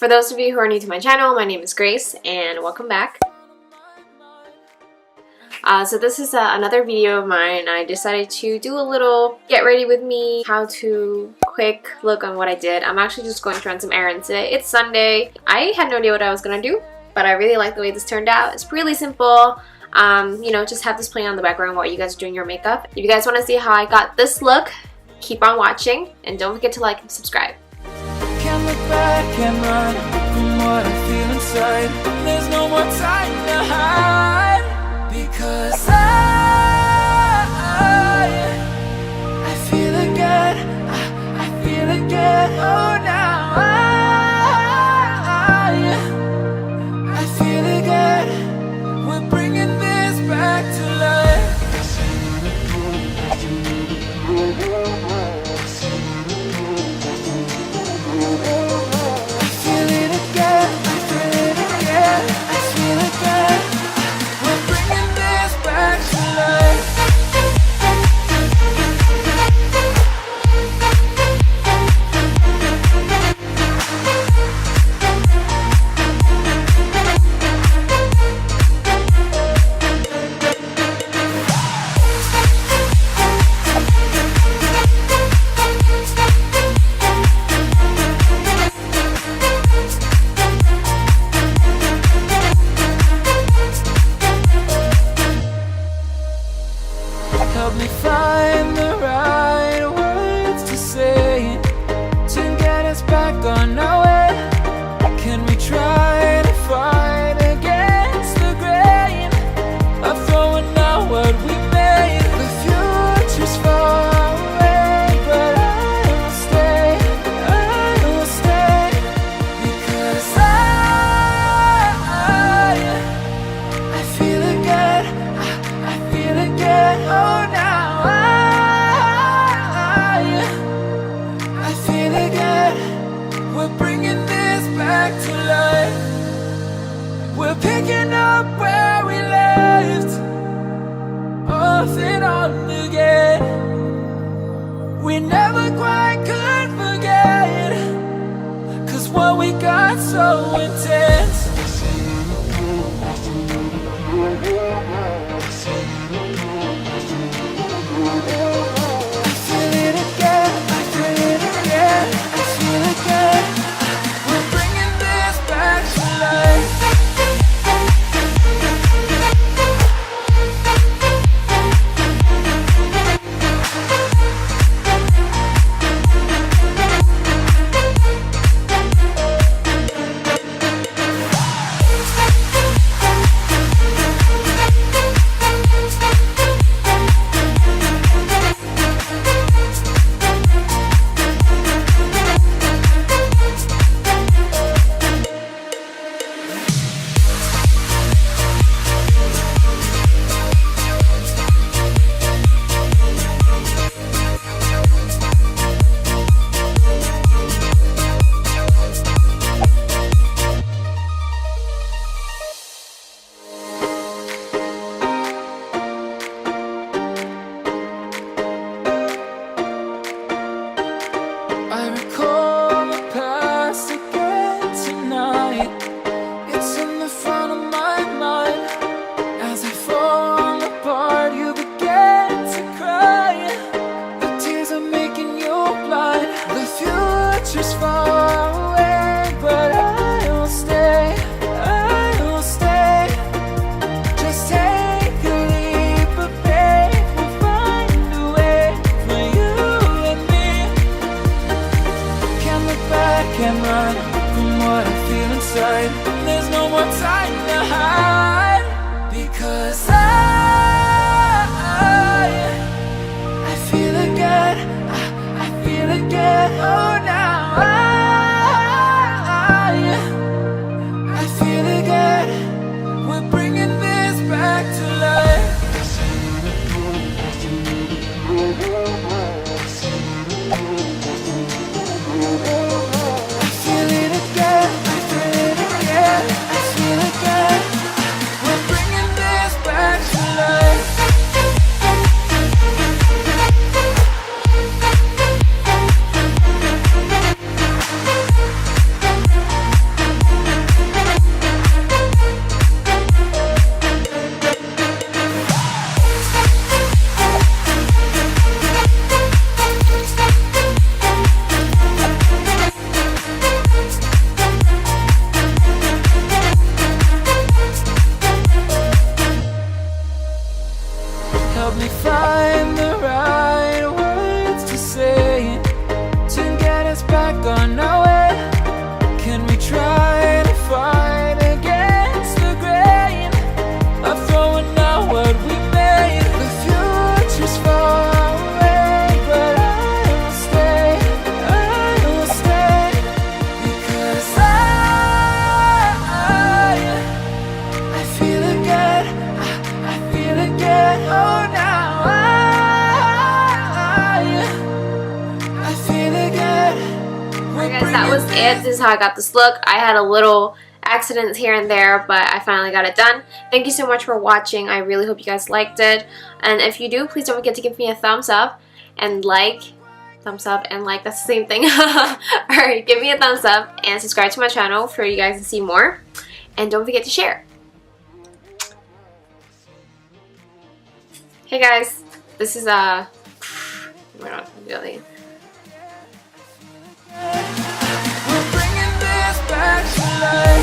For those of you who are new to my channel, my name is Grace and welcome back. So this is another video of mine. I decided to do a little get ready with me, how to quick look on what I did. I'm actually just going to run some errands today. It's Sunday. I had no idea what I was gonna do, but I really like the way this turned out. It's really simple. You know, just have this playing on the background while you guys are doing your makeup. If you guys want to see how I got this look, keep on watching and don't forget to like and subscribe. Can't look back and run from what I feel inside. There's no more time to hide, because I feel again, I feel again. Oh, now I feel again. We're bringing this back to life. Help me find the right words to say to get us back on our way. Can we try to fight against the grain of throwing out what we made? The future's far away, but I will stay, because I feel again, I feel again. Oh, we're bringing this back to life. We're picking up where we left off and on again. We never quite could forget, 'cause what we got so intense. There's no more time to hide, because I feel again, I feel again. Oh, now I feel again. We're bringing this back to life. that was it. This is how I got this look. I had a little accidents here and there, but I finally got it done. Thank you so much for watching. I really hope you guys liked it, and if you do, please don't forget to give me a thumbs up and like. Thumbs up and like, that's the same thing. Alright, give me a thumbs up and subscribe to my channel for you guys to see more, and don't forget to share. Hey guys, this is we're not really. We're bringing this back to life.